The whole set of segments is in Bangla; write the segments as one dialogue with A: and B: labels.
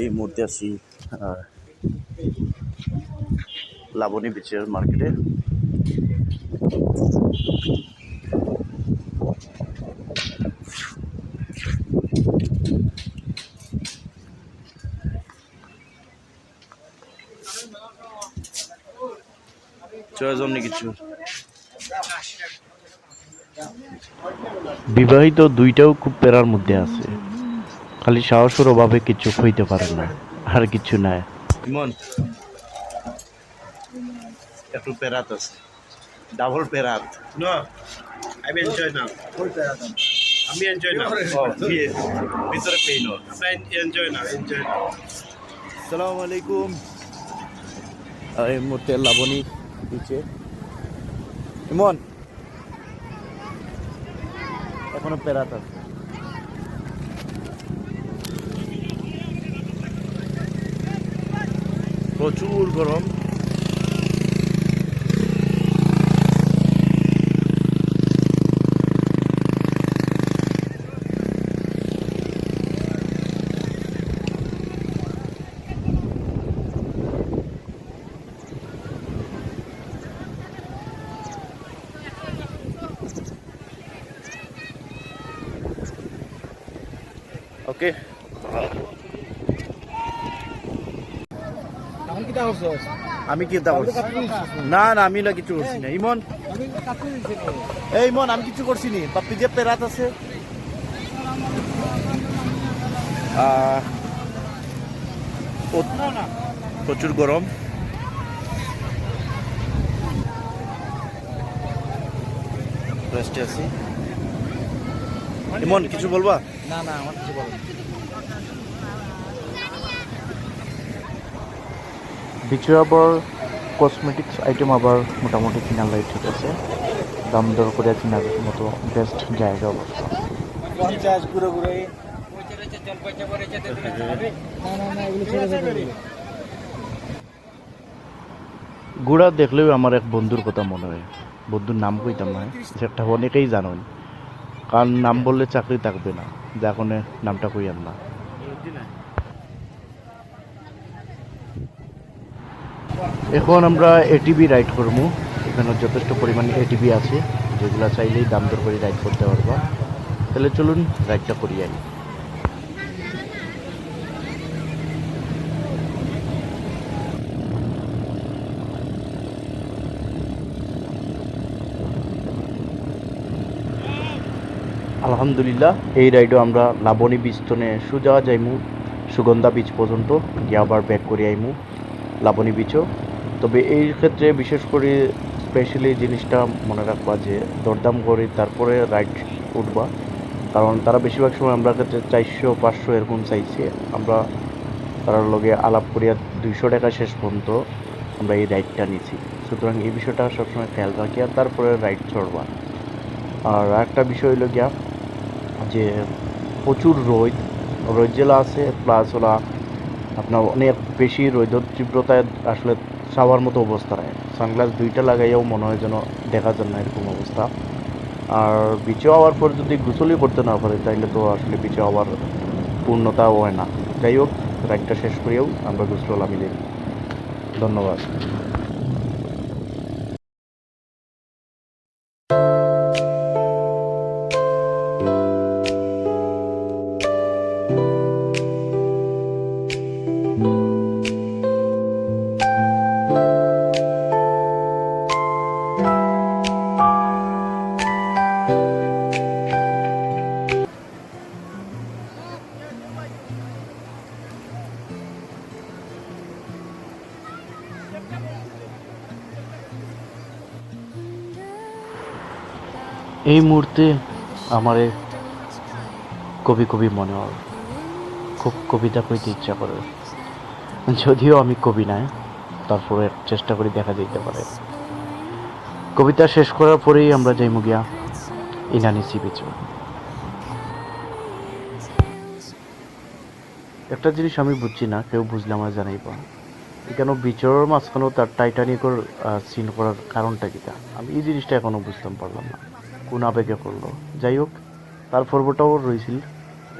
A: এই মুহূর্তে আছি লাবণী বিচের মার্কেটে। জন্য কিছু বিবাহিত দুইটাও খুব পেরার মধ্যে আছে, খালি সাহসের অভাবে কিছু হইতে পারে না, আর কিছু নাই। ইমন একটু পেরাত আছে, ডাবল পেরাত। নো আই এনজয় নাও, ফুল পেরাত আমি এনজয় নাও। ভিতরে পেইন এনজয় নাও, এনজয় নাও। আসসালামু আলাইকুম। এই মুহূর্তে লাবণী বিচে। ইমন এখনো পেরাত আছে। প্রচুর গরম। ওকে, আমি কি না না আমি না কিছু করছি না। ইমন এই ইমন আমি কিছু করছি নি, পাপ্পি যে পেরাত আছে। প্রচুর গরম। রেস্টে আছি। ইমন কিছু বলবা?
B: না না আমার কিছু বলো।
A: বিচে আবার কসমেটিক্স আইটেম আবার মোটামুটি কিনালাই ঠিক আছে, দাম দর করে কিনার মতো বেস্ট জায়গা অবশ্য।
B: 50 ঘুরে ঘুরে
A: গুড়া দেখলেও আমার এক বন্ধুর কথা মনে হয়। বন্ধুর নাম কইতাম না, সেটা অনেকেই জানেন, কারণ নাম বললে চাকরি থাকবে না, যখন নামটা কইয়াম না। এখন আমরা এটিভি রাইড করবো। এখানে যথেষ্ট পরিমাণে এটিভি আছে, যেগুলো চাইলেই দাম দর করে রাইড করতে পারবো। তাহলে চলুন রাইডটা করি আনি। আলহামদুলিল্লাহ এই রাইডও আমরা লাবণী বীচ তনে সোজা যাইমু সুগন্ধা বীচ পর্যন্ত, গিয়ে আবার ব্যাক করে আইমু লাবণী বীচও। তবে এই ক্ষেত্রে বিশেষ করে স্পেশালি জিনিসটা মনে রাখবা যে দরদাম করে তারপরে রাইড উঠবা, কারণ তারা বেশিরভাগ সময় আমরা ক্ষেত্রে 400-500 এরকম চাইছে। আমরা তার লগে আলাপ করিয়া 200 টাকা শেষ পর্যন্ত আমরা এই রাইডটা নিছি। সুতরাং এই বিষয়টা সবসময় খেয়াল রাখি আর তারপরে রাইড চড়বা। আর একটা বিষয় হইল গিয়া যে প্রচুর রোদ জেলা আছে, প্লাস ওলা আপনার অনেক বেশি রোদের তীব্রতায় আসলে ছাওয়ার মতো অবস্থা নেয়। সানগ্লাস দুইটা লাগাইয়াও মনে হয় যেন দেখা যায় না, এরকম অবস্থা। আর বিচে হওয়ার পর যদি গোসলই করতে না পারে তাইলে তো আসলে বিচে হওয়ার পূর্ণতাও হয় না। যাই হোক, রাইডটা শেষ করেও আমরা গোসল আমি দিই। ধন্যবাদ। এই মুহূর্তে আমার কবি কবি মনে হয়, খুব কবিতা কইতে ইচ্ছা করে। যদিও আমি কবি নাই, তারপরে চেষ্টা করি দেখা যেতে পারে। কবিতা শেষ করার পরেই আমরা যাইমু গিয়া ইনানি সি বিচ। একটা জিনিস আমি বুঝছি না, কেউ বুঝলে আমার জানাইবা, কেন বিচের মাঝখানেও তার টাইটানিকর সিন করার কারণটা কিটা, আমি এই জিনিসটা এখনো বুঝতাম পারলাম না, কোন আবেগে করলো। যাই হোক, তার পর্বটাও রয়েছিল,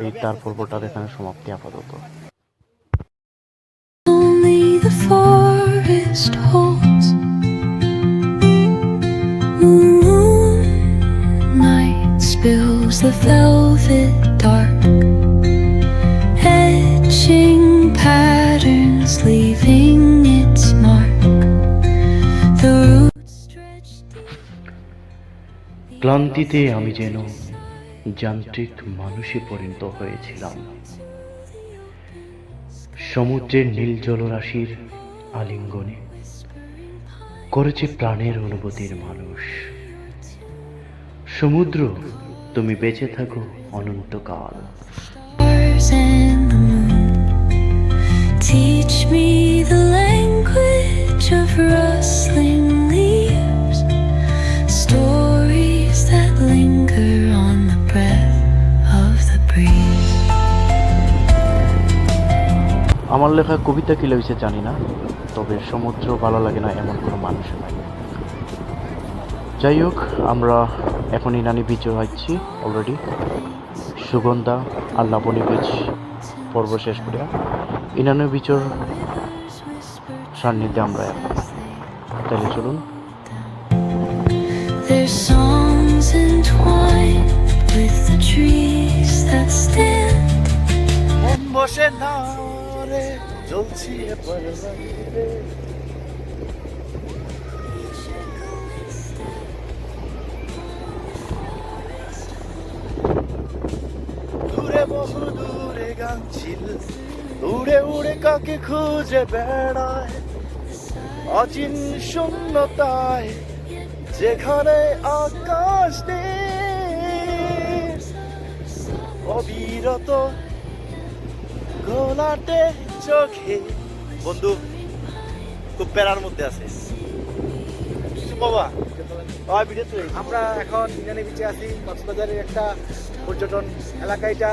A: এই তার পর্বটার এখানে সমাপ্তি আপাতত।
C: forest holds. Moonlight spills the velvet dark, etching patterns, leaving its mark. The roots stretch deep.
A: ক্লান্তিতে আমি যেন যান্ত্রিক মানুষে পরিণত হয়েছিলাম। সমুদ্রের নীল জলরাশির আলিঙ্গনে করেছে প্রাণের অনুভূতির মানুষ। সমুদ্র, তুমি বেঁচে থাকো অনন্তকাল।
C: Stars and the moon teach me the language of rustling leaves, stories that linger on the breath of the breeze.
A: আমার লেখা কবিতা কি লেগেছে জানি না, তবে সমুদ্র ভালো লাগে না এমন কোনো মানুষ নাই। যাই হোক, আমরা এখন ইনানি বিচে যাচ্ছি অলরেডি। সুগন্ধা আর লাবণী বিচ পর্ব শেষ করে ইনানি বিচের সান্নিধ্যে আমরা এখন। তাহলে চলুন।
C: Their songs entwined with the trees that stand.
B: মন বসে না রে জ্বলছি পরবারে দূরে বহু দূরে গাছিল উড়ে উড়ে কাকে খুঁজে বেড়ায় অচিন শূন্যতায় যেখানে আকাশ নেই অবিরত গোলাটে চোখে বন্ধু খুব প্যারার মধ্যে আছে বাবা আমরা এখন ইনানি বিচে আছি। কক্সবাজারের একটা পর্যটন এলাকা এটা।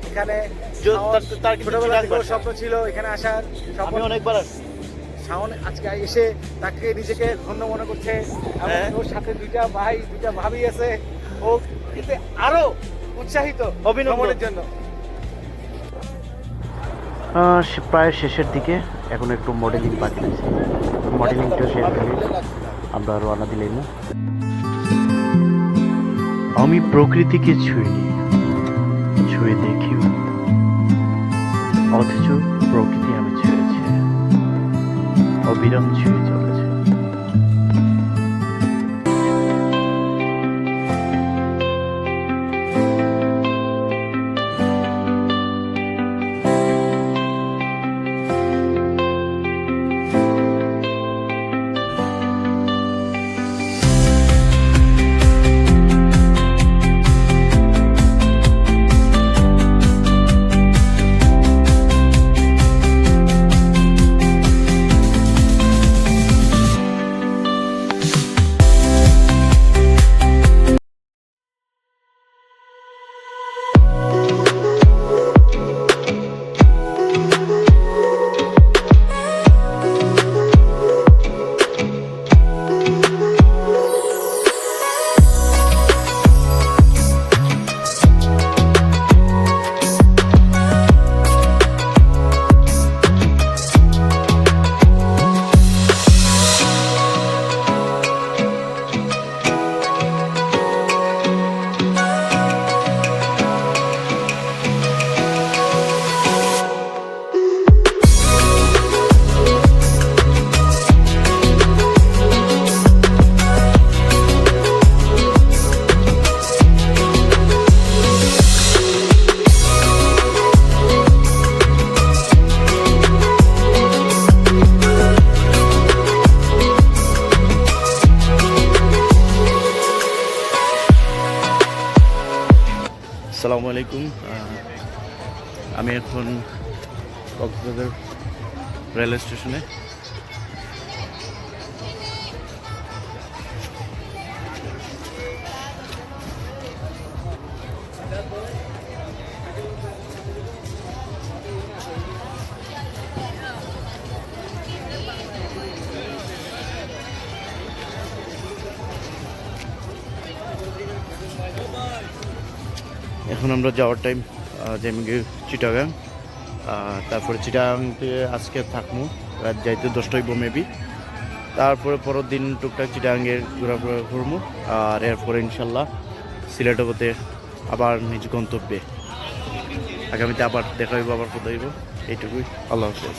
B: এখানে ছোটবেলা থেকে ওর স্বপ্ন ছিল এখানে আসার। আমি অনেকবার আসছি। শাওন আজকে এসে তাকে নিজেকে ধন্য মনে করছে। ওর সাথে দুইটা ভাই দুইটা ভাবি আছে। ও এতে আরো উৎসাহিত অভিনন্দনের জন্য।
A: প্রায় শেষের দিকে, এখন একটু মডেলিং বাকি আছে। মডেলিংটা শেষ করে আমরা রওনা দিলাম। আমি প্রকৃতিকে ছুঁইনি, ছুঁয়ে দেখিও, অথচ প্রকৃতি আমি ছুঁয়েছি, অবিরাম ছুঁয়ে চলেছে। আসসালামু আলাইকুম। আমি এখন কক্সবাজার রেলওয়ে স্টেশনে। এখন আমরা যাওয়ার টাইম যেমন চিটাগাং, তারপরে চিটাগাংতে আজকে থাকবো। রাত যাইতে 10টা হইব মেবি। তারপরে পরের দিন টুকটাক চিটাগাঙ্গের ঘোরাফেরা করবো, আর এরপরে ইনশাল্লাহ সিলেট হতে আবার নিজ গন্তব্যে। আগামীতে আবার দেখা হইব, আবার কোথায় হইব, এইটুকুই। আল্লাহ হাফেজ।